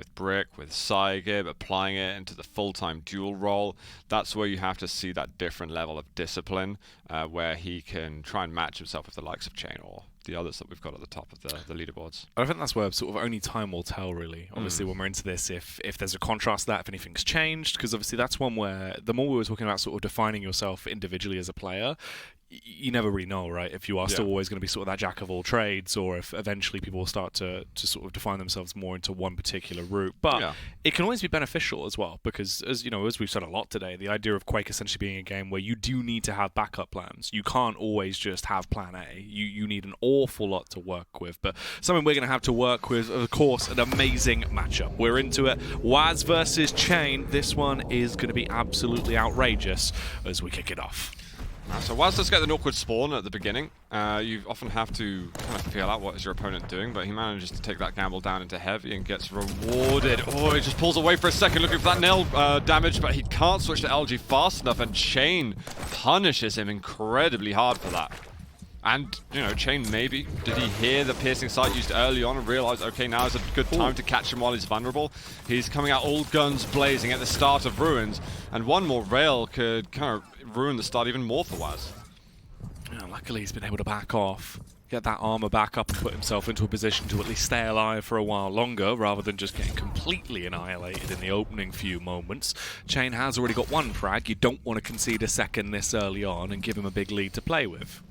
with Brick, with Saigib, applying it into the full-time dual role. That's where you have to see that different level of discipline, where he can try and match himself with the likes of cha1n or the others that we've got at the top of the leaderboards. I think that's where sort of only time will tell, really. Obviously, when we're into this, if there's a contrast to that, if anything's changed, because obviously that's one where the more we were talking about sort of defining yourself individually as a player, you never really know, right? If you are still always going to be sort of that jack of all trades, or if eventually people will start to sort of define themselves more into one particular route. But it can always be beneficial as well, because as you know, as we've said a lot today, the idea of Quake essentially being a game where you do need to have backup plans. You can't always just have plan A. You need an awful lot to work with. But something we're going to have to work with, of course, an amazing matchup. We're into it. whaz versus cha1n. This one is going to be absolutely outrageous as we kick it off. So whaz does get the awkward spawn at the beginning. You often have to kind of feel out what is your opponent doing, but he manages to take that gamble down into heavy and gets rewarded. Oh, he just pulls away for a second looking for that nail damage, but he can't switch to LG fast enough, and cha1n punishes him incredibly hard for that. And, you know, cha1n maybe, did he hear the piercing sight used early on and realize, okay, now is a good time to catch him while he's vulnerable? He's coming out all guns blazing at the start of Ruins, and one more rail could kind of ruin the start even more for whaz. Yeah, luckily he's been able to back off, get that armor back up and put himself into a position to at least stay alive for a while longer, rather than just getting completely annihilated in the opening few moments. cha1n has already got one frag. You don't want to concede a second this early on and give him a big lead to play with.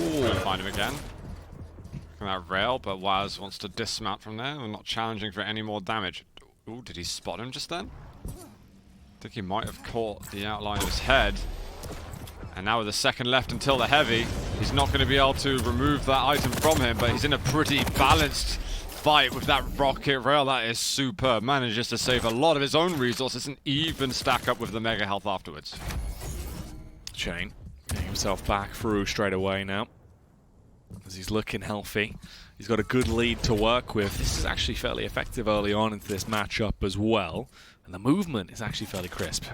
Ooh, find him again. That rail, but whaz wants to dismount from there and not challenging for any more damage. Ooh, did he spot him just then? I think he might have caught the outline of his head. And now with a second left until the heavy, he's not going to be able to remove that item from him, but he's in a pretty balanced fight with that rocket rail. That is superb. Manages to save a lot of his own resources and even stack up with the mega health afterwards. cha1n getting himself back through straight away now, as he's looking healthy. He's got a good lead to work with. This is actually fairly effective early on into this matchup as well, and the movement is actually fairly crisp.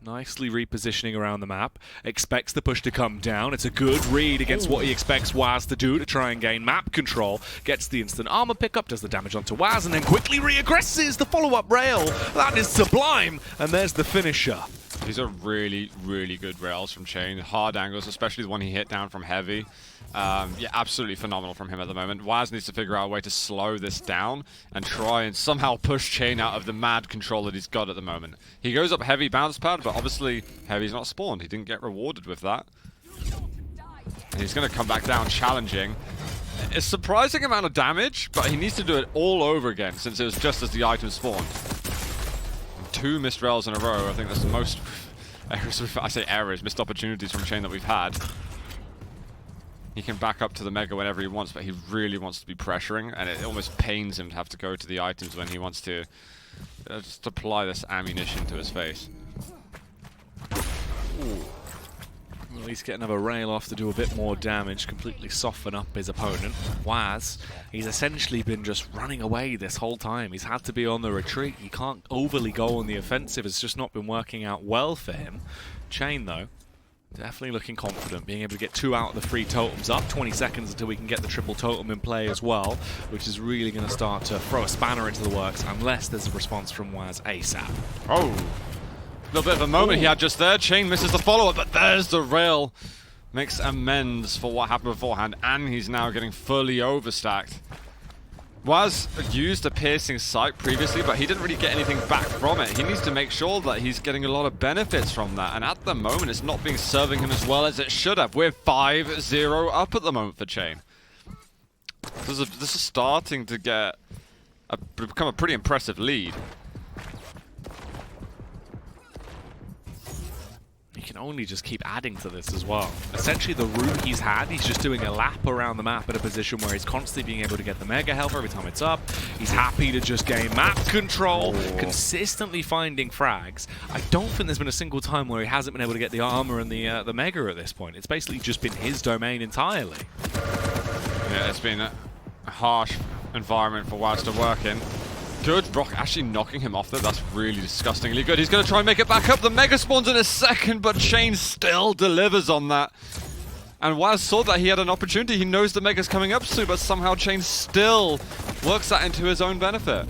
Nicely repositioning around the map. Expects the push to come down. It's a good read against what he expects whaz to do to try and gain map control. Gets the instant armor pickup, does the damage onto whaz, and then quickly re-aggresses the follow-up rail. That is sublime, and there's the finisher. These are really, really good rails from cha1n. Hard angles, especially the one he hit down from heavy. Yeah, absolutely phenomenal from him at the moment. whaz needs to figure out a way to slow this down and try and somehow push cha1n out of the mad control that he's got at the moment. He goes up heavy bounce pad, but obviously heavy's not spawned. He didn't get rewarded with that. And he's going to come back down challenging. A surprising amount of damage, but he needs to do it all over again since it was just as the item spawned. 2 missed rails in a row. I think that's the most missed opportunities from cha1n that we've had. He can back up to the mega whenever he wants, but he really wants to be pressuring, and it almost pains him to have to go to the items when he wants to just apply this ammunition to his face. Ooh. At least get another rail off to do a bit more damage, completely soften up his opponent. whaz, he's essentially been just running away this whole time. He's had to be on the retreat. He can't overly go on the offensive. It's just not been working out well for him. cha1n, though, definitely looking confident, being able to get 2 out of the 3 totems up. 20 seconds until we can get the triple totem in play as well, which is really going to start to throw a spanner into the works, unless there's a response from whaz ASAP. Oh! A little bit of a moment he had just there. cha1n misses the follow-up, but there's the rail. Makes amends for what happened beforehand, and he's now getting fully overstacked. whaz used a piercing sight previously, but he didn't really get anything back from it. He needs to make sure that he's getting a lot of benefits from that, and at the moment it's not being serving him as well as it should have. We're 5-0 up at the moment for cha1n. This is starting to become a pretty impressive lead. He can only just keep adding to this as well. Essentially, the route he's had, he's just doing a lap around the map at a position where he's constantly being able to get the mega health every time it's up. He's happy to just gain map control, consistently finding frags. I don't think there's been a single time where he hasn't been able to get the armor and the mega at this point. It's basically just been his domain entirely. Yeah, it's been a harsh environment for whaz to work in. Good, Brock actually knocking him off there. That's really disgustingly good. He's going to try and make it back up. The mega spawns in a second, but cha1n still delivers on that. And whaz saw that he had an opportunity. He knows the mega's coming up soon, but somehow cha1n still Works that into his own benefit.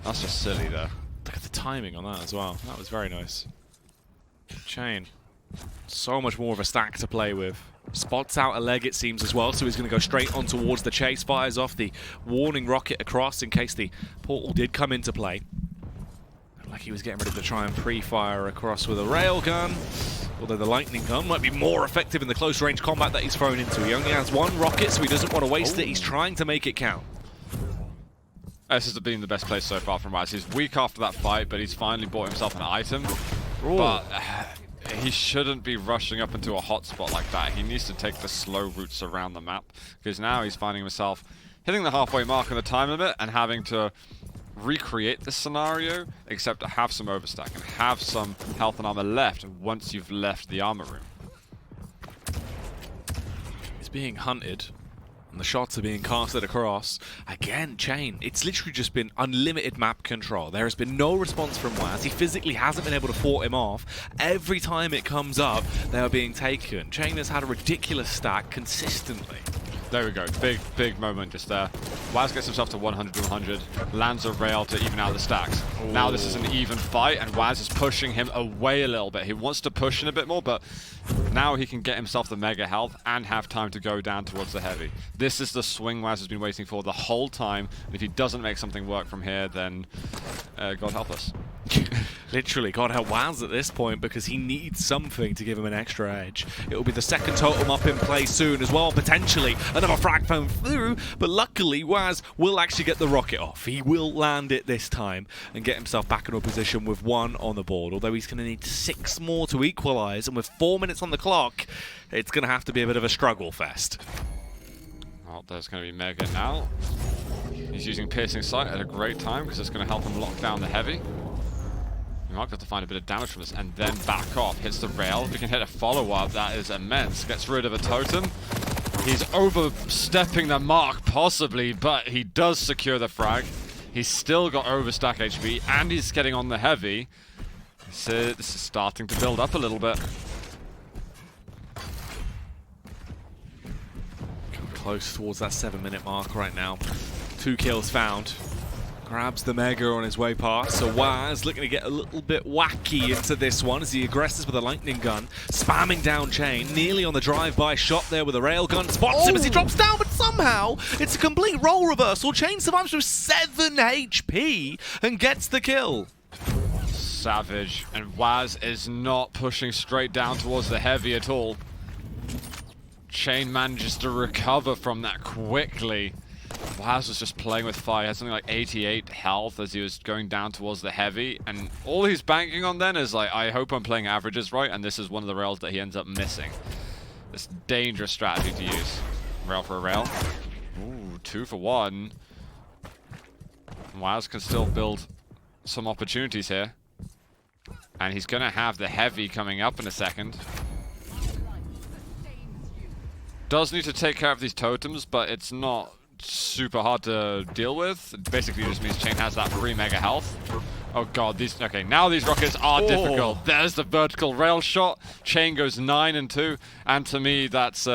That's just silly there. Look at the timing on that as well. That was very nice. cha1n. So much more of a stack to play with. Spots out a leg, it seems, as well, so he's going to go straight on towards the chase. Fires off the warning rocket across in case the portal did come into play. Like he was getting ready to try and pre-fire across with a railgun. Although the lightning gun might be more effective in the close-range combat that he's thrown into. He only has one rocket, so he doesn't want to waste it. He's trying to make it count. This has been the best place so far from whaz. He's weak after that fight, but he's finally bought himself an item. Ooh. But he shouldn't be rushing up into a hotspot like that. He needs to take the slow routes around the map, because now he's finding himself hitting the halfway mark on the time limit and having to recreate this scenario, except to have some overstack and have some health and armor left once you've left the armor room. He's being hunted, and the shots are being casted across. Again, cha1n, it's literally just been unlimited map control. There has been no response from whaz. He physically hasn't been able to fort him off. Every time it comes up, they are being taken. cha1n has had a ridiculous stack consistently. There we go. Big moment just there. whaz gets himself to 100 to 100, lands a rail to even out the stacks. Ooh. Now this is an even fight, and whaz is pushing him away a little bit. He wants to push in a bit more, but now he can get himself the mega health and have time to go down towards the heavy. This is the swing whaz has been waiting for the whole time, and if he doesn't make something work from here, then God help us. Literally, God help whaz at this point, because he needs something to give him an extra edge. It will be the second totem up in play soon as well, potentially. Another frag phone through, but luckily whaz will actually get the rocket off. He will land it this time and get himself back into a position with 1 on the board, although he's going to need 6 more to equalize, and with 4 minutes on the clock, it's going to have to be a bit of a struggle fest. Well, there's going to be mega now. He's using piercing sight at a great time, because it's going to help him lock down the heavy. We might have to find a bit of damage from this and then back off. Hits the rail. If we can hit a follow-up, that is immense. Gets rid of a totem. He's overstepping the mark, possibly, but he does secure the frag. He's still got overstack HP, and he's getting on the heavy. This is starting to build up a little bit. Close towards that 7-minute mark right now. 2 kills found. Grabs the mega on his way past, so whaz looking to get a little bit wacky into this one as he aggresses with a lightning gun, spamming down cha1n, nearly on the drive-by shot there with a railgun, spots him as he drops down, but somehow it's a complete role reversal. cha1n survives with 7 HP and gets the kill. Savage, and whaz is not pushing straight down towards the heavy at all. cha1n manages to recover from that quickly. whaz was just playing with fire. He had something like 88 health as he was going down towards the heavy, and all he's banking on then is like, I hope I'm playing averages right, and this is one of the rails that he ends up missing. This dangerous strategy to use. Rail for a rail. Ooh, 2 for 1. whaz can still build some opportunities here. And he's going to have the heavy coming up in a second. Does need to take care of these totems, but it's not super hard to deal with. It basically just means cha1n has that free mega health. Oh god, okay, now these rockets are difficult. There's the vertical rail shot. cha1n goes 9 and 2, and to me that's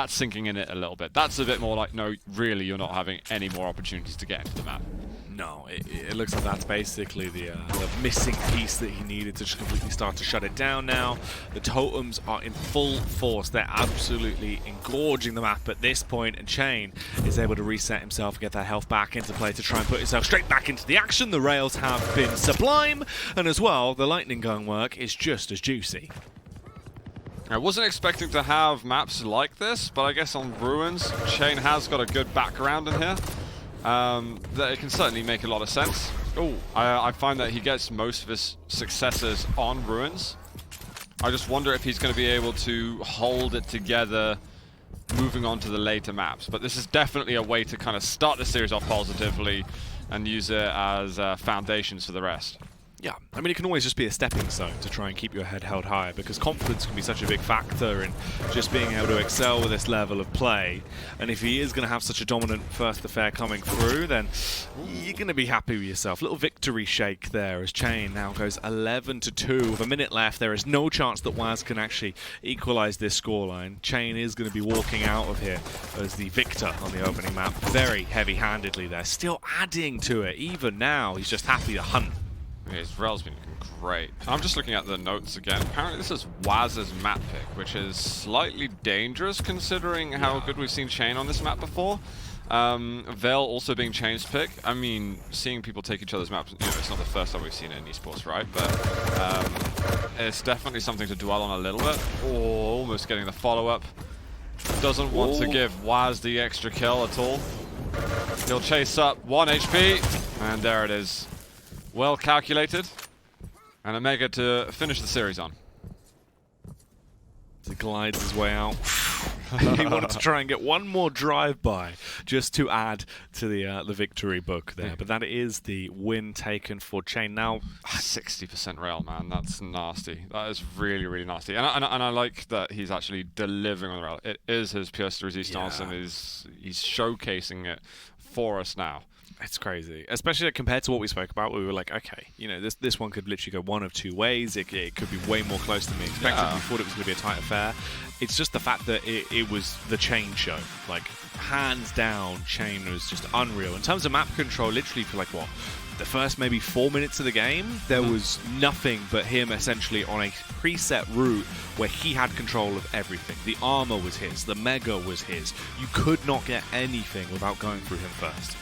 sinking in it a little bit. That's a bit more like, no, really, you're not having any more opportunities to get into the map. No, it looks like that's basically the missing piece that he needed to just completely start to shut it down now. The totems are in full force. They're absolutely engorging the map at this point, and cha1n is able to reset himself and get that health back into play to try and put himself straight back into the action. The rails have been sublime, and as well, the lightning gun work is just as juicy. I wasn't expecting to have maps like this, but I guess on Ruins, cha1n has got a good background in here. That it can certainly make a lot of sense. Oh, I find that he gets most of his successes on Ruins. I just wonder if he's going to be able to hold it together moving on to the later maps. But this is definitely a way to kind of start the series off positively and use it as foundations for the rest. Yeah, I mean, it can always just be a stepping stone to try and keep your head held high, because confidence can be such a big factor in just being able to excel with this level of play. And if he is going to have such a dominant first affair coming through, then you're going to be happy with yourself. Little victory shake there as cha1n now goes 11-2 with a minute left. There is no chance that whaz can actually equalize this scoreline. cha1n is going to be walking out of here as the victor on the opening map, very heavy-handedly there, still adding to it. Even now, he's just happy to hunt. His rel's been great. I'm just looking at the notes again. Apparently this is whaz's map pick, which is slightly dangerous considering how good we've seen cha1n on this map before. Vale also being cha1n's pick. I mean, seeing people take each other's maps, you know, it's not the first time we've seen it in esports, right? But it's definitely something to dwell on a little bit. Oh, almost getting the follow-up. Doesn't want to give whaz the extra kill at all. He'll chase up 1 HP, and there it is. Well calculated, and a mega to finish the series on. He glides his way out. He wanted to try and get one more drive-by just to add to the victory book there. But that is the win taken for cha1n. Now, 60% rail, man. That's nasty. That is really, really nasty. And I like that he's actually delivering on the rail. It is his Pierce resistance, and he's showcasing it for us now. It's crazy, especially compared to what we spoke about, where we were like, okay, you know, this one could literally go one of two ways. It could be way more close than we expected. We thought it was going to be a tight affair. It's just the fact that it was the cha1n show. Like, hands down, cha1n was just unreal. In terms of map control, literally for like, what, the first maybe 4 minutes of the game, there was nothing but him essentially on a preset route where he had control of everything. The armor was his, the mega was his. You could not get anything without going through him first.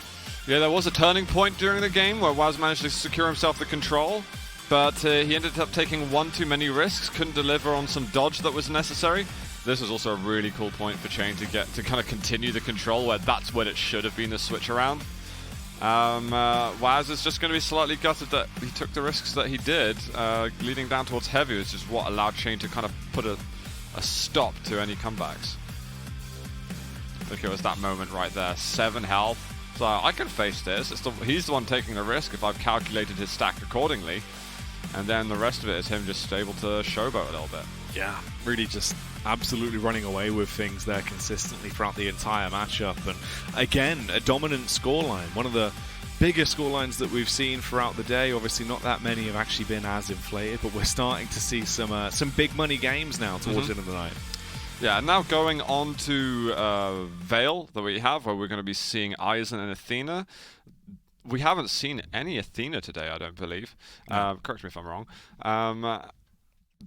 Yeah, there was a turning point during the game where whaz managed to secure himself the control, but he ended up taking one too many risks, couldn't deliver on some dodge that was necessary. This was also a really cool point for cha1n to get to kind of continue the control, where that's when it should have been the switch around. whaz is just going to be slightly gutted that he took the risks that he did, leading down towards heavy, which is what allowed cha1n to kind of put a stop to any comebacks. Look, it was that moment right there, 7 health. So I can face this. He's the one taking the risk if I've calculated his stack accordingly. And then the rest of it is him just able to showboat a little bit. Yeah, really just absolutely running away with things there consistently throughout the entire matchup. And again, a dominant scoreline. One of the biggest scorelines that we've seen throughout the day. Obviously not that many have actually been as inflated, but we're starting to see some big money games now towards the end of the night. Yeah, now going on to Vale that we have, where we're going to be seeing Aizen and Athena. We haven't seen any Athena today, I don't believe. No. Correct me if I'm wrong.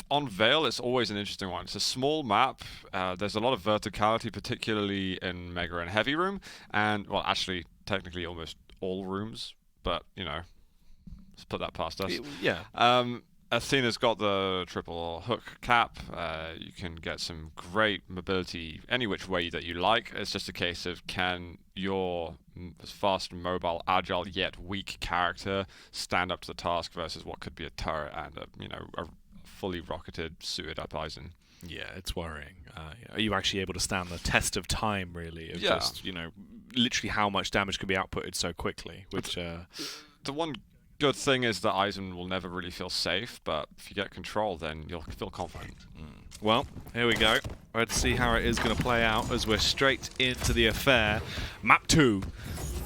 On Vale, it's always an interesting one. It's a small map. There's a lot of verticality, particularly in Mega and Heavy Room. And, well, actually, technically almost all rooms. But, you know, let's put that past us. Yeah. Athena's got the triple hook cap. You can get some great mobility any which way that you like. It's just a case of can your fast, mobile, agile yet weak character stand up to the task versus what could be a turret and a fully rocketed, suited up Aizen. Yeah, it's worrying. Are you actually able to stand the test of time, really? Of just, literally how much damage can be outputted so quickly. Which the one good thing is that Aizen will never really feel safe, but if you get control, then you'll feel confident. Well, here we go. Let's see how it is going to play out as we're straight into the affair. Map 2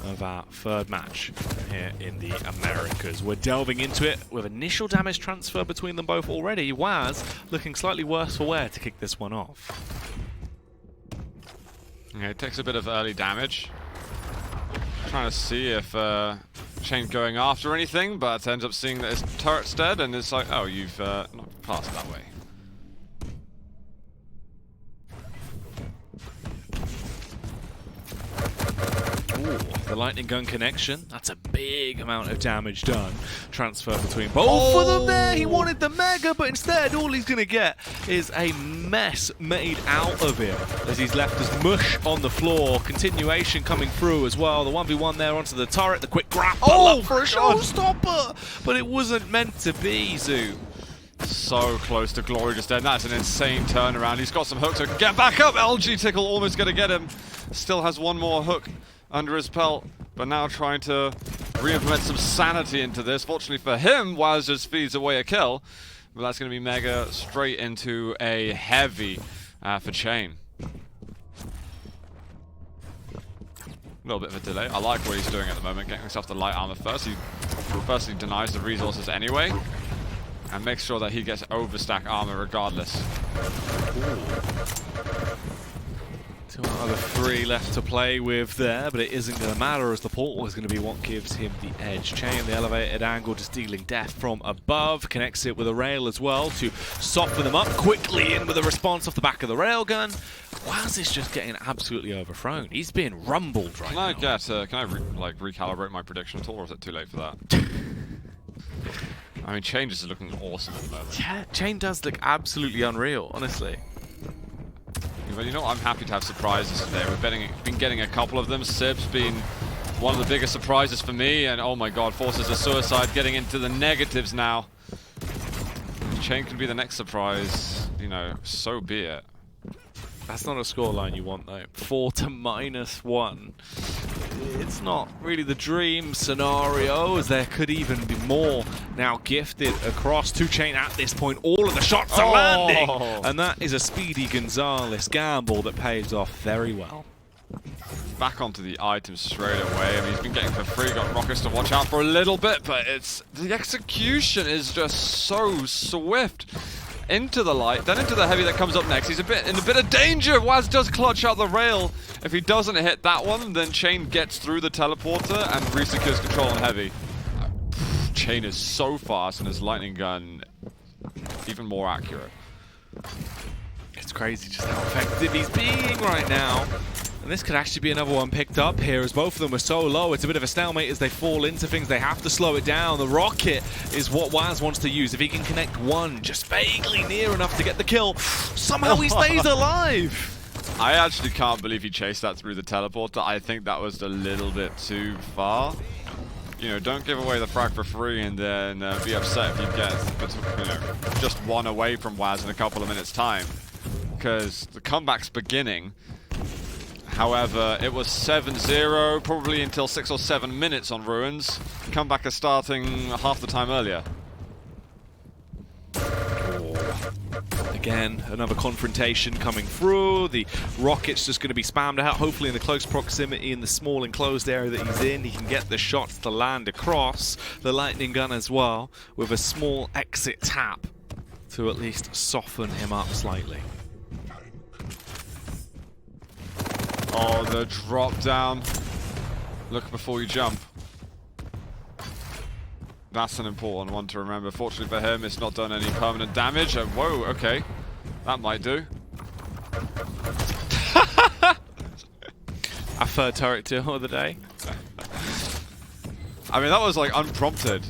of our third match here in the Americas. We're delving into it with initial damage transfer between them both already. whaz looking slightly worse for wear to kick this one off. Okay, it takes a bit of early damage. Trying to see if cha1n going after anything, but ends up seeing that his turret's dead, and it's like, oh, you've not passed that way. Ooh, the lightning gun connection. That's a big amount of damage done. Transfer between both of them there. He wanted the mega, but instead all he's going to get is a mess made out of him as he's left as mush on the floor. Continuation coming through as well. The 1v1 there onto the turret. The quick grapple for a showstopper, but it wasn't meant to be, Zoo. So close to Glory just dead. That's an insane turnaround. He's got some hooks, so get back up. LG Tickle almost going to get him. Still has one more hook under his belt, but now trying to re-implement some sanity into this. Fortunately for him, whaz just feeds away a kill. But that's going to be Mega straight into a heavy for cha1n. A little bit of a delay. I like what he's doing at the moment, getting himself the light armor first. He firstly denies the resources anyway, and makes sure that he gets overstack armor regardless. Two out of the 3 left to play with there, but it isn't going to matter as the portal is going to be what gives him the edge. cha1n, the elevated angle, just dealing death from above, connects it with a rail as well to soften them up quickly in with a response off the back of the railgun. whaz is just getting absolutely overthrown. He's being rumbled right now. Can I recalibrate my prediction at all, or is it too late for that? I mean, cha1n is looking awesome at the moment. Yeah, cha1n does look absolutely unreal, honestly. But you know what? I'm happy to have surprises today. We've been getting a couple of them. Sib's been one of the biggest surprises for me, and oh my god, Forces of Suicide getting into the negatives now. cha1n can be the next surprise, you know, so be it. That's not a scoreline you want, though. 4 to -1. It's not really the dream scenario, as there could even be more now gifted across to cha1n at this point. All of the shots are landing! And that is a speedy Gonzalez gamble that pays off very well. Back onto the items straight away. I mean, he's been getting for free, got rockets to watch out for a little bit, but the execution is just so swift. Into the light, then into the heavy that comes up next. He's in a bit of danger. whaz does clutch out the rail. If he doesn't hit that one, then cha1n gets through the teleporter and resecures control on heavy. cha1n is so fast, and his lightning gun even more accurate. It's crazy just how effective he's being right now. And this could actually be another one picked up here, as both of them are so low. It's a bit of a stalemate as they fall into things. They have to slow it down. The rocket is what whaz wants to use. If he can connect one just vaguely near enough to get the kill, somehow he stays alive. I actually can't believe he chased that through the teleporter. I think that was a little bit too far. You know, don't give away the frag for free and then be upset if you get, just one away from whaz in a couple of minutes' time. Because the comeback's beginning. However, it was 7-0, probably until 6 or 7 minutes on Ruins. Comeback is starting half the time earlier. Again, another confrontation coming through. The rocket's just going to be spammed out, hopefully in the close proximity in the small enclosed area that he's in. He can get the shots to land across the lightning gun as well, with a small exit tap to at least soften him up slightly. Oh, the drop down. Look before you jump. That's an important one to remember. Fortunately for him, it's not done any permanent damage. Whoa, okay. That might do. Our third turret kill of the day. I mean, that was like unprompted.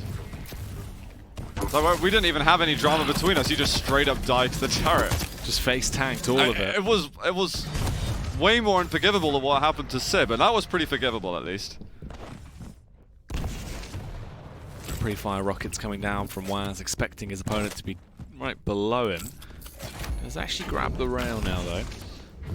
So we didn't even have any drama between us. You just straight up died to the turret. Just face tanked all of it. It was way more unforgivable than what happened to Sib, and that was pretty forgivable at least. Pre-fire rockets coming down from whaz, expecting his opponent to be right below him. Has actually grabbed the rail now though,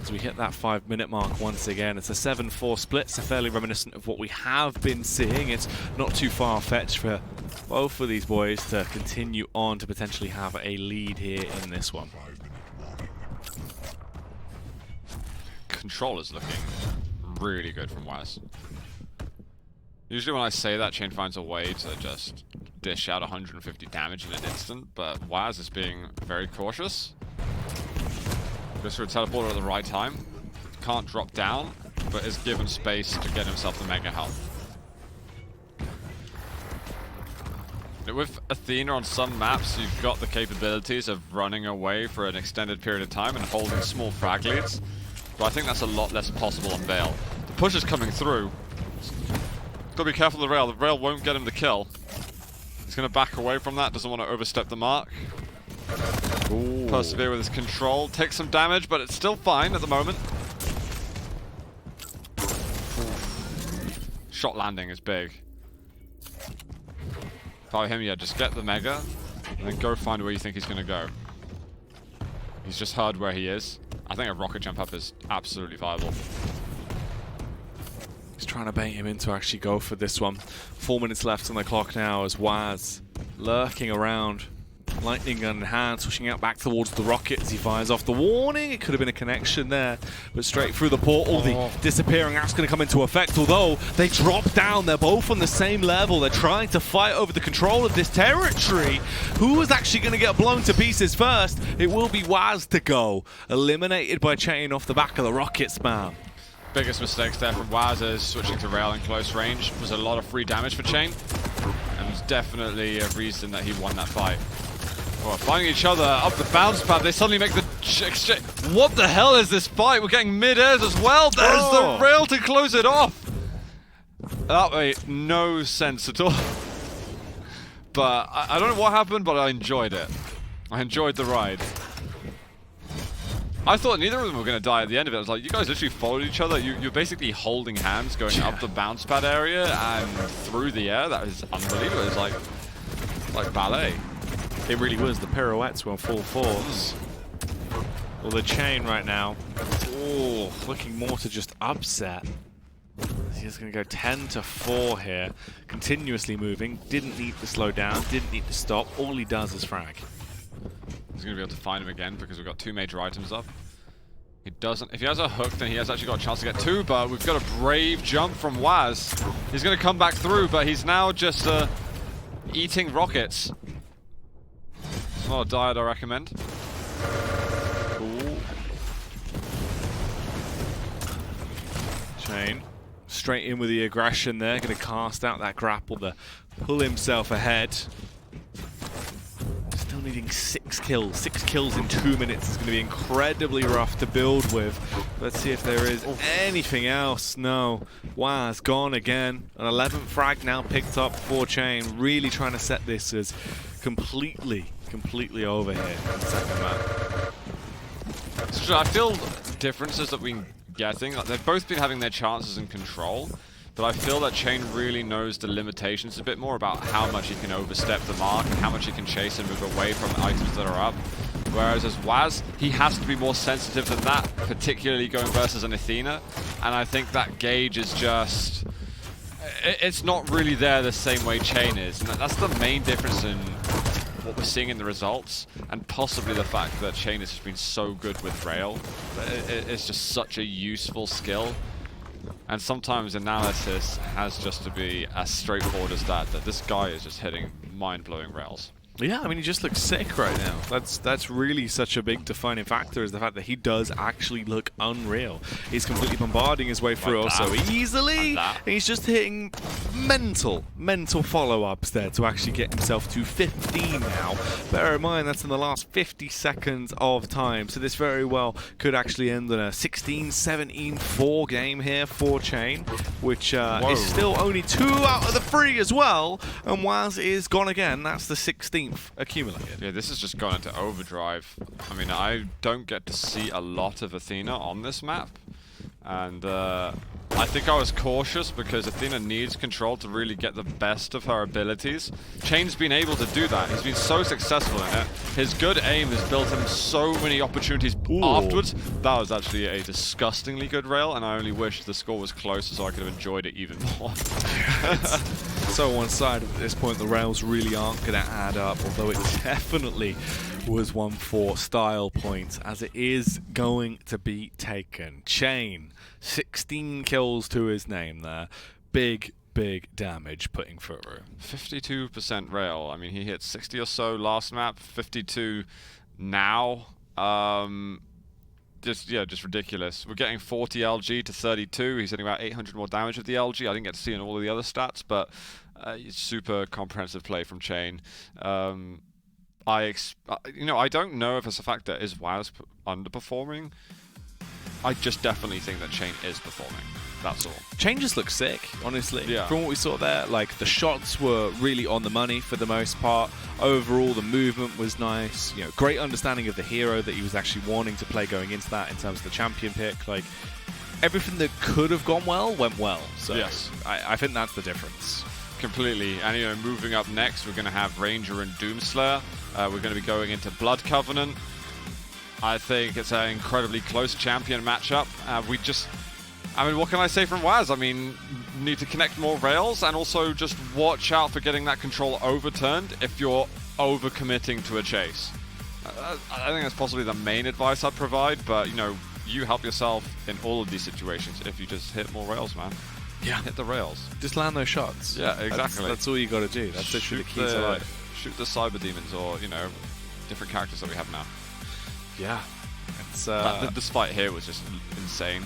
as we hit that 5-minute mark once again. It's a 7-4 split, so fairly reminiscent of what we have been seeing. It's not too far-fetched for both of these boys to continue on to potentially have a lead here in this one. Control is looking really good from whaz. Usually when I say that, cha1n finds a way to just dish out 150 damage in an instant, but whaz is being very cautious. Goes through a teleporter at the right time. Can't drop down, but is given space to get himself the mega health. With Athena on some maps, you've got the capabilities of running away for an extended period of time and holding small frag leads. But I think that's a lot less possible on Vale. The push is coming through. Gotta be careful of the rail. The rail won't get him the kill. He's gonna back away from that, doesn't want to overstep the mark. Ooh. Persevere with his control. Takes some damage, but it's still fine at the moment. Shot landing is big. If I were him, yeah, just get the mega, and then go find where you think he's gonna go. He's just heard where he is. I think a rocket jump up is absolutely viable. He's trying to bait him in to actually go for this one. 4 minutes left on the clock now as whaz lurking around. Lightning gun in hand, swishing out back towards the rocket as he fires off the warning. It could have been a connection there, but straight through the portal, the disappearing axe going to come into effect, although they drop down. They're both on the same level. They're trying to fight over the control of this territory. Who is actually going to get blown to pieces first? It will be whaz to go. Eliminated by cha1n off the back of the rocket spam. Biggest mistakes there from whaz is switching to rail in close range. Was a lot of free damage for cha1n, and was definitely a reason that he won that fight. Oh, finding each other up the bounce pad, they suddenly make the exchange. What the hell is this fight? We're getting mid-airs as well. There's the rail to close it off. That made no sense at all. But I don't know what happened, but I enjoyed it. I enjoyed the ride. I thought neither of them were going to die at the end of it. I was like, you guys literally followed each other. You're basically holding hands going up the bounce pad area and through the air. That is unbelievable. It's like ballet. It really was. The pirouettes were on full force. Well, the cha1n right now, looking more to just upset. He's going to go 10-4 here. Continuously moving. Didn't need to slow down. Didn't need to stop. All he does is frag. He's going to be able to find him again because we've got 2 major items up. He doesn't. If he has a hook, then he has actually got a chance to get 2, but we've got a brave jump from whaz. He's going to come back through, but he's now just eating rockets. It's not a diet I recommend. Cool. cha1n straight in with the aggression there. Going to cast out that grapple to pull himself ahead. Still needing 6 kills. 6 kills in 2 minutes is going to be incredibly rough to build with. Let's see if there is anything else. No. whaz gone again. An 11th frag now picked up for cha1n. Really trying to set this as completely over here in the second map. So I feel differences that we're getting. Like, they've both been having their chances in control, but I feel that cha1n really knows the limitations a bit more about how much he can overstep the mark and how much he can chase and move away from items that are up. Whereas as whaz, he has to be more sensitive than that, particularly going versus an Athena. And I think that gauge is just... it's not really there the same way cha1n is. And that's the main difference in what we're seeing in the results, and possibly the fact that cha1n has been so good with rail. It's just such a useful skill, and sometimes analysis has just to be as straightforward as that this guy is just hitting mind-blowing rails. Yeah, I mean, he just looks sick right now. That's really such a big defining factor, is the fact that he does actually look unreal. He's completely bombarding his way through so easily. He's just hitting mental follow-ups there to actually get himself to 15 now. Bear in mind, that's in the last 50 seconds of time, so this very well could actually end in a 16-17-4 game here for cha1n, which is still only 2 out of the 3 as well, and whaz is gone again. That's the 16th accumulated. Yeah, this has just gone into overdrive. I mean, I don't get to see a lot of Athena on this map, and I think I was cautious because Athena needs control to really get the best of her abilities. cha1n's been able to do that. He's been so successful in it. His good aim has built him so many opportunities afterwards. That was actually a disgustingly good rail, and I only wish the score was closer so I could have enjoyed it even more. So one-sided at this point. The rails really aren't going to add up, although it definitely was one for style points, as it is going to be taken. cha1n, 16 kills to his name there. Big damage putting through. 52% rail. I mean, he hit 60 or so last map, 52 now. Just ridiculous. We're getting 40 LG to 32. He's hitting about 800 more damage with the LG. I didn't get to see in all of the other stats, but super comprehensive play from cha1n. I don't know if it's a fact that is whaz underperforming. I just definitely think that cha1n is performing. That's all. cha1n just looks sick, honestly. Yeah. From what we saw there, like, the shots were really on the money for the most part. Overall, the movement was nice. You know, great understanding of the hero that he was actually wanting to play going into that in terms of the champion pick. Like, everything that could have gone well went well. So yes, I think that's the difference. Completely. And moving up next, we're going to have Ranger and Doomslayer. We're going to be going into Blood Covenant. I think it's an incredibly close champion matchup. What can I say from whaz? I mean, need to connect more rails, and also just watch out for getting that control overturned if you're overcommitting to a chase. I think that's possibly the main advice I'd provide, but you know, you help yourself in all of these situations if you just hit more rails, man. Yeah. Hit the rails. Just land those shots. Yeah, exactly. That's all you got to do. That's literally the key to life. Shoot the cyber demons, or you know, different characters that we have now. Yeah. It's this fight here was just insane.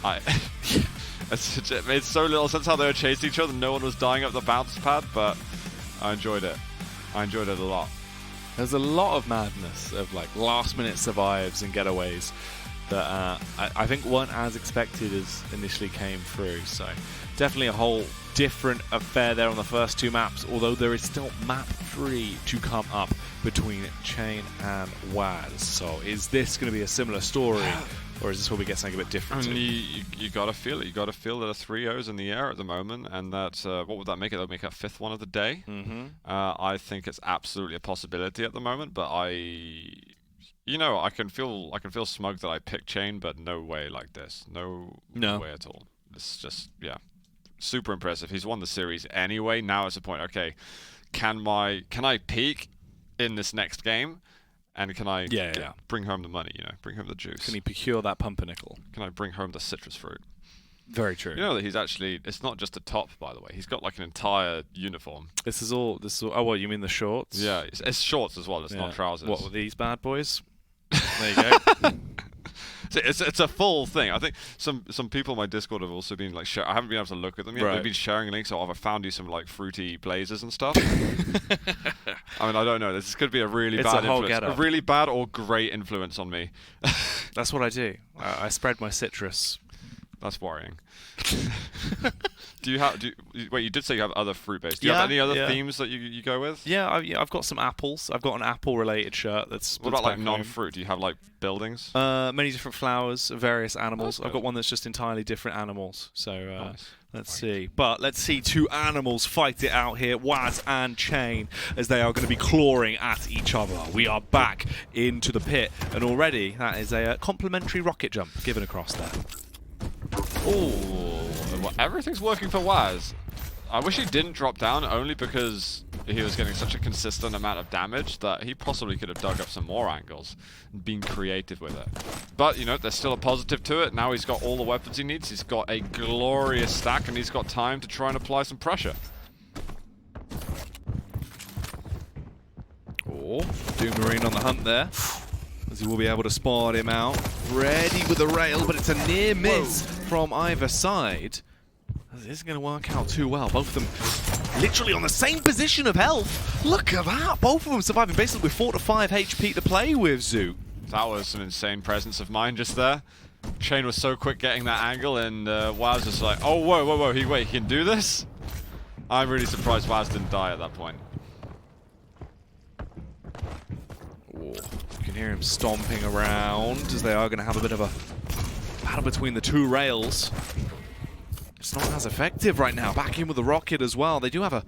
It made so little sense how they were chasing each other. No one was dying up the bounce pad, but I enjoyed it. I enjoyed it a lot. There's a lot of madness of like last-minute survives and getaways that I think weren't as expected as initially came through. So definitely a whole different affair there on the first 2 maps, although there is still map 3 to come up between cha1n and whaz. So is this going to be a similar story, or is this where we get something a bit different? I mean, you got to feel it. You got to feel that a 3-0's in the air at the moment, and that what would that make it? That would make it a 5th one of the day. I think it's absolutely a possibility at the moment, but you know, I can feel smug that I picked cha1n, but no way like this. No way at all. It's just, yeah, super impressive. He's won the series anyway. Now it's the point, okay, can I peak in this next game? And can I bring home the money, you know, bring home the juice? Can he procure that pumpernickel? Can I bring home the citrus fruit? Very true. You know that he's actually, it's not just a top, by the way. He's got like an entire uniform. This is all, oh, what, you mean the shorts? Yeah, it's shorts as well. It's not trousers. What were these bad boys? There you go. So it's a full thing. I think some people in my Discord have also been like, I haven't been able to look at them yet. Right. They've been sharing links, so I've found you some like fruity blazers and stuff. I mean, I don't know. This could be a really bad influence. A really bad or great influence on me. That's what I do. I spread my citrus. That's worrying. Wait, you did say you have other fruit-based. Do you have any other themes that you go with? Yeah, I've got some apples. I've got an apple-related shirt that's... What about like non-fruit? Do you have like buildings? Many different flowers, various animals. Okay. I've got one that's just entirely different animals. So nice. Let's see. But let's see 2 animals fight it out here, whaz and cha1n, as they are going to be clawing at each other. We are back into the pit, and already that is a complimentary rocket jump given across there. Oh, well, everything's working for whaz. I wish he didn't drop down, only because he was getting such a consistent amount of damage that he possibly could have dug up some more angles and been creative with it. But, you know, there's still a positive to it. Now he's got all the weapons he needs. He's got a glorious stack, and he's got time to try and apply some pressure. Oh, Doom Marine on the hunt there, as he will be able to spot him out. Ready with the rail, but it's a near miss from either side. This isn't going to work out too well. Both of them literally on the same position of health. Look at that. Both of them surviving basically with 4 to 5 HP to play with, Zoo. That was some insane presence of mind just there. cha1n was so quick getting that angle, and whaz was like, oh, whoa, wait, he can do this? I'm really surprised whaz didn't die at that point. You can hear him stomping around as they are going to have a bit of a battle between the 2 rails. It's not as effective right now. Back in with the rocket as well. They do have a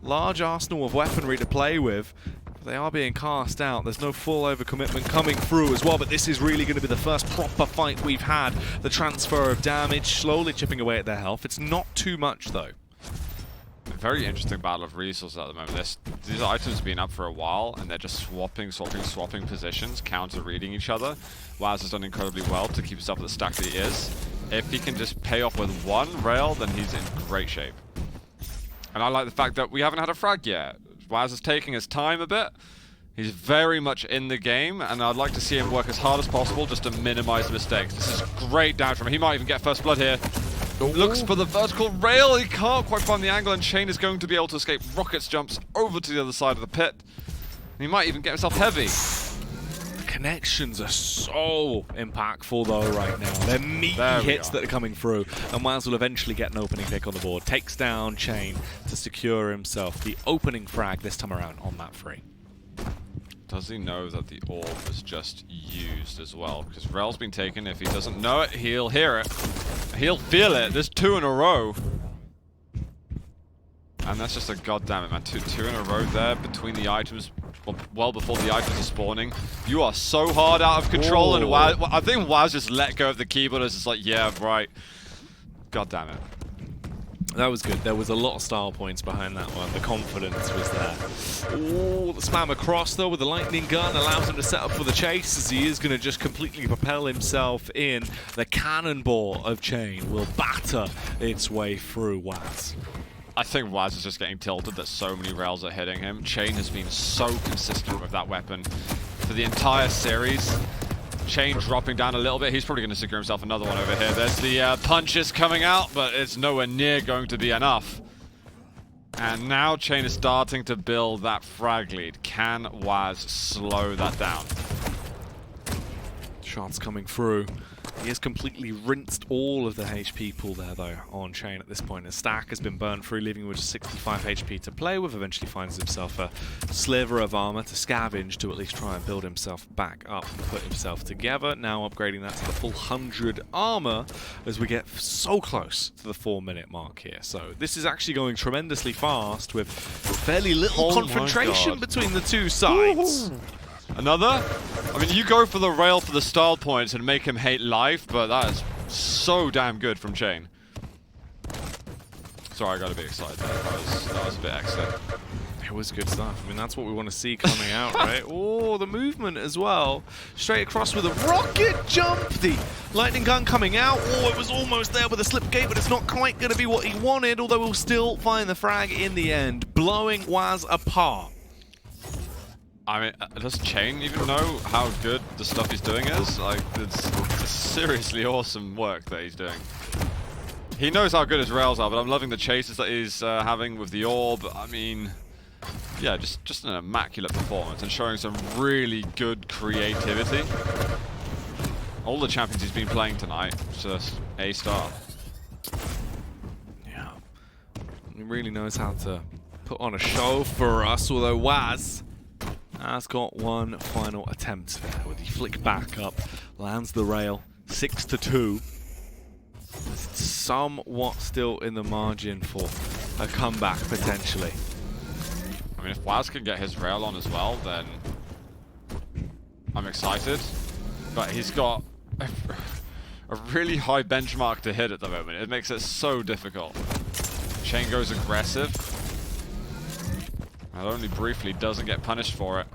large arsenal of weaponry to play with. But they are being cast out. There's no full overcommitment coming through as well, but this is really going to be the first proper fight we've had. The transfer of damage slowly chipping away at their health. It's not too much though. Very interesting battle of resources at the moment. These items have been up for a while, and they're just swapping positions, counter-reading each other. whaz has done incredibly well to keep himself at the stack that he is. If he can just pay off with 1 rail, then he's in great shape. And I like the fact that we haven't had a frag yet. whaz is taking his time a bit. He's very much in the game, and I'd like to see him work as hard as possible just to minimize mistakes. This is great down from him. He might even get first blood here. Looks for the vertical rail. He can't quite find the angle, and cha1n is going to be able to escape rockets, jumps over to the other side of the pit. And he might even get himself heavy. The connections are so impactful though right now. They're meaty hits that are coming through, and whaz will eventually get an opening pick on the board. Takes down cha1n to secure himself the opening frag this time around on that 3. Does he know that the orb was just used as well? Because rel's been taken. If he doesn't know it, he'll hear it. He'll feel it. There's 2 in a row. And that's just a goddammit, man. Two in a row there between the items, well before the items are spawning. You are so hard out of control, and I think whaz just let go of the keyboard as it's like, yeah, right. Goddammit. That was good. There was a lot of style points behind that one. The confidence was there. Oh, the spam across, though, with the lightning gun allows him to set up for the chase, as he is going to just completely propel himself in. The cannonball of cha1n will batter its way through whaz. I think whaz is just getting tilted that so many rails are hitting him. cha1n has been so consistent with that weapon for the entire series. cha1n dropping down a little bit. He's probably going to secure himself another one over here. There's the punches coming out, but it's nowhere near going to be enough. And now cha1n is starting to build that frag lead. Can whaz slow that down? Shots coming through. He has completely rinsed all of the HP pool there, though, on cha1n at this point. His stack has been burned through, leaving him with just 65 HP to play with. Eventually finds himself a sliver of armor to scavenge to at least try and build himself back up and put himself together. Now upgrading that to the full 100 armor as we get so close to the 4-minute mark here. So this is actually going tremendously fast with fairly little confrontation between the two sides. Ooh. Another? I mean, you go for the rail for the style points and make him hate life, but that is so damn good from cha1n. Sorry, I got a bit excited there. That was a bit excellent. It was good stuff. I mean, that's what we want to see coming out, right? Oh, the movement as well. Straight across with a rocket jump. The lightning gun coming out. Oh, it was almost there with a slip gate, but it's not quite going to be what he wanted, although we'll still find the frag in the end, blowing whaz apart. I mean, does cha1n even know how good the stuff he's doing is? Like, it's seriously awesome work that he's doing. He knows how good his rails are, but I'm loving the chases that he's having with the orb. I mean, yeah, just an immaculate performance and showing some really good creativity. All the champions he's been playing tonight, just A-star. Yeah, he really knows how to put on a show for us, although whaz has got one final attempt there with the flick back up, lands the rail, 6-2. Somewhat still in the margin for a comeback potentially. I mean, if whaz can get his rail on as well, then I'm excited. But he's got a really high benchmark to hit at the moment. It makes it so difficult. cha1n goes aggressive. And only briefly doesn't get punished for it.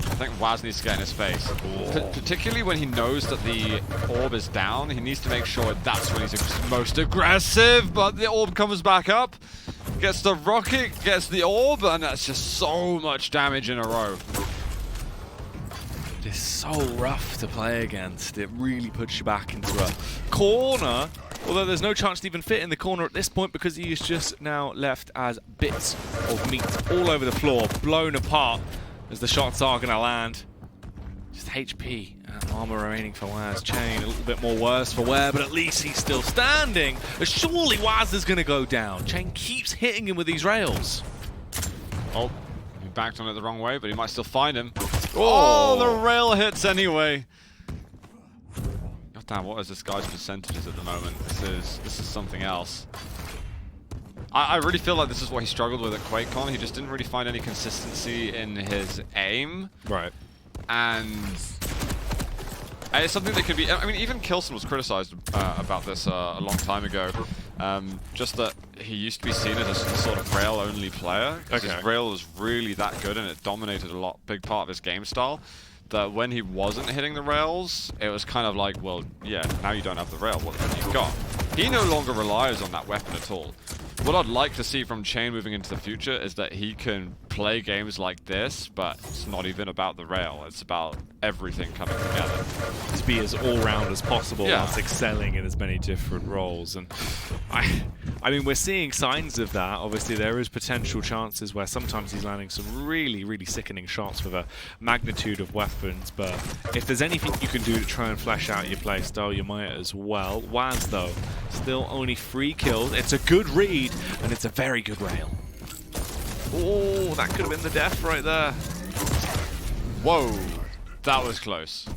I think whaz needs to get in his face. Particularly when he knows that the orb is down, he needs to make sure that's when he's most aggressive, but the orb comes back up, gets the rocket, gets the orb, and that's just so much damage in a row. It is so rough to play against. It really puts you back into a corner. Although there's no chance to even fit in the corner at this point because he is just now left as bits of meat all over the floor, blown apart as the shots are going to land. Just HP and armor remaining for whaz. cha1n a little bit more worse for wear, but at least he's still standing. Surely whaz is going to go down. cha1n keeps hitting him with these rails. Oh, he backed on it the wrong way, but he might still find him. Oh, the rail hits anyway. Damn, what is this guy's percentages at the moment? This is something else. I really feel like this is what he struggled with at QuakeCon. He just didn't really find any consistency in his aim. Right. And it's something that could be... I mean, even Kilson was criticized about this a long time ago. Just that he used to be seen as a sort of rail-only player. Because his rail was really that good and it dominated a big part of his game style. That when he wasn't hitting the rails, it was kind of like, well, yeah, now you don't have the rail, what have you got? He no longer relies on that weapon at all. What I'd like to see from cha1n moving into the future is that he can play games like this, but it's not even about the rail, it's about everything coming together. To be as all-round as possible, yeah, whilst excelling in as many different roles. And I mean, we're seeing signs of that. Obviously, there is potential chances where sometimes he's landing some really, really sickening shots with a magnitude of weapons, but if there's anything you can do to try and flesh out your playstyle, you might as well. whaz, though, still only 3 kills. It's a good read, and it's a very good rail. Oh, that could have been the death right there. Whoa, that was close.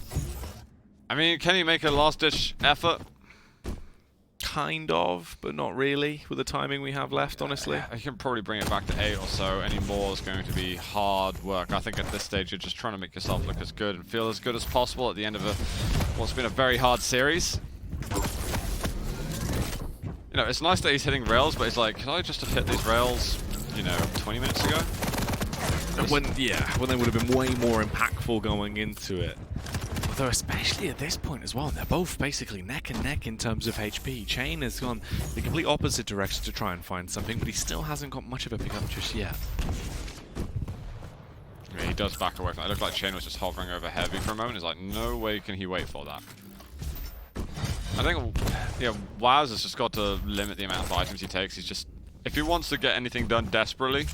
I mean, can he make a last-ditch effort? Kind of, but not really with the timing we have left, honestly. I can probably bring it back to 8 or so. Any more is going to be hard work. I think at this stage you're just trying to make yourself look as good and feel as good as possible at the end of what's been a very hard series. You know, it's nice that he's hitting rails, but it's like, could I just have hit these rails, you know, 20 minutes ago? When they would have been way more impactful going into it. Although especially at this point as well, they're both basically neck and neck in terms of HP. cha1n has gone the complete opposite direction to try and find something, but he still hasn't got much of a pickup just yet. Yeah, he does back away from that. It looked like cha1n was just hovering over heavy for a moment. It's like, no way can he wait for that. I think, yeah, whaz has just got to limit the amount of items he takes. He's just, if he wants to get anything done desperately,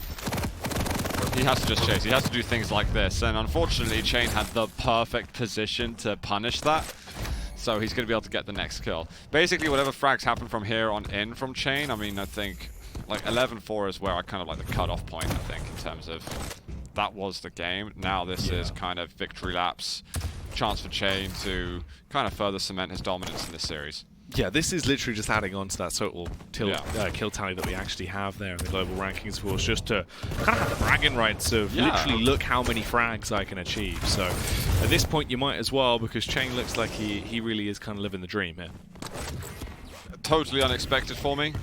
he has to just chase. He has to do things like this. And unfortunately, cha1n had the perfect position to punish that. So he's going to be able to get the next kill. Basically, whatever frags happen from here on in from cha1n, I mean, I think like 11-4 is where I kind of like the cutoff point, I think, in terms of that was the game. Now this is kind of victory laps. Chance for cha1n to kind of further cement his dominance in this series. Yeah, this is literally just adding on to that total kill tally that we actually have there in the global rankings, of course, just to kind of have the bragging rights of literally look how many frags I can achieve. So at this point you might as well, because cha1n looks like he really is kind of living the dream here. Totally unexpected for me.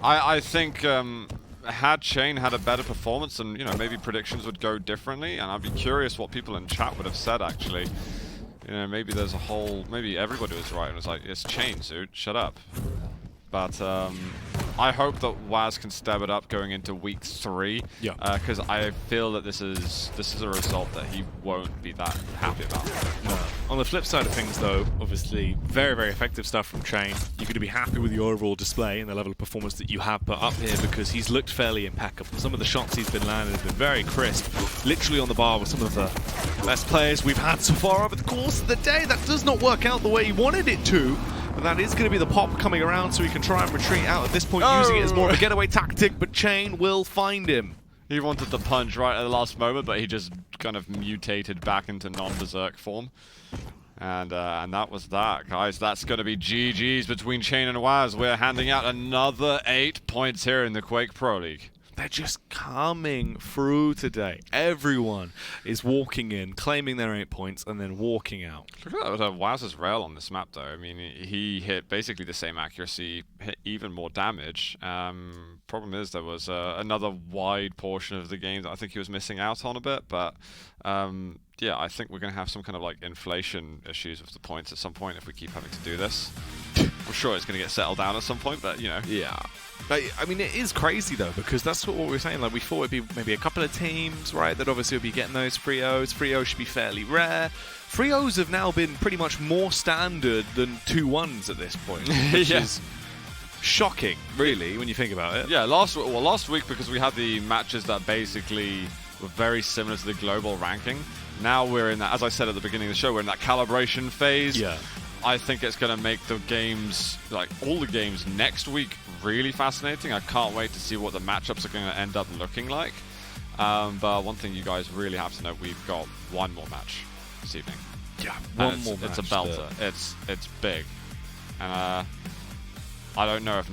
I think had cha1n had a better performance, and you know, maybe predictions would go differently, and I'd be curious what people in chat would have said actually. You know, maybe there's a whole, maybe everybody was right and was like, it's cha1n, dude, shut up. But I hope that whaz can step it up going into week 3. Yeah. Because I feel that this is a result that he won't be that happy about. No. On the flip side of things, though, obviously very, very effective stuff from cha1n. You're going to be happy with the overall display and the level of performance that you have put up here, because he's looked fairly impeccable. Some of the shots he's been landing have been very crisp, literally on the bar with some of the best players we've had so far over the course of the day. That does not work out the way he wanted it to. But that is going to be the pop coming around, so he can try and retreat out at this point, using it as more of a getaway tactic, but cha1n will find him. He wanted the punch right at the last moment, but he just kind of mutated back into non-berserk form. And that was that, guys. That's going to be GG's between cha1n and whaz. We're handing out another 8 points here in the Quake Pro League. They're just coming through today. Everyone is walking in, claiming their 8 points, and then walking out. Look at that whaz's rail on this map, though. I mean, he hit basically the same accuracy, hit even more damage. Problem is, there was another wide portion of the game that I think he was missing out on a bit, but yeah, I think we're going to have some kind of like inflation issues with the points at some point if we keep having to do this. I'm sure it's going to get settled down at some point, but you know. Yeah. But, I mean, it is crazy, though, because that's what we were saying. Like, we thought it'd be maybe a couple of teams, right, that obviously would be getting those 3-0s. 3-0s should be fairly rare. 3-0s have now been pretty much more standard than 2-1s at this point, which is shocking, really, when you think about it. Yeah, last week, because we had the matches that basically were very similar to the global ranking, now we're in that, as I said at the beginning of the show, we're in that calibration phase. Yeah. I think it's going to make the games, like all the games next week, really fascinating. I can't wait to see what the matchups are going to end up looking like. But one thing you guys really have to know, we've got one more match this evening. Yeah, one more match. It's a belter. It's big. And I don't know if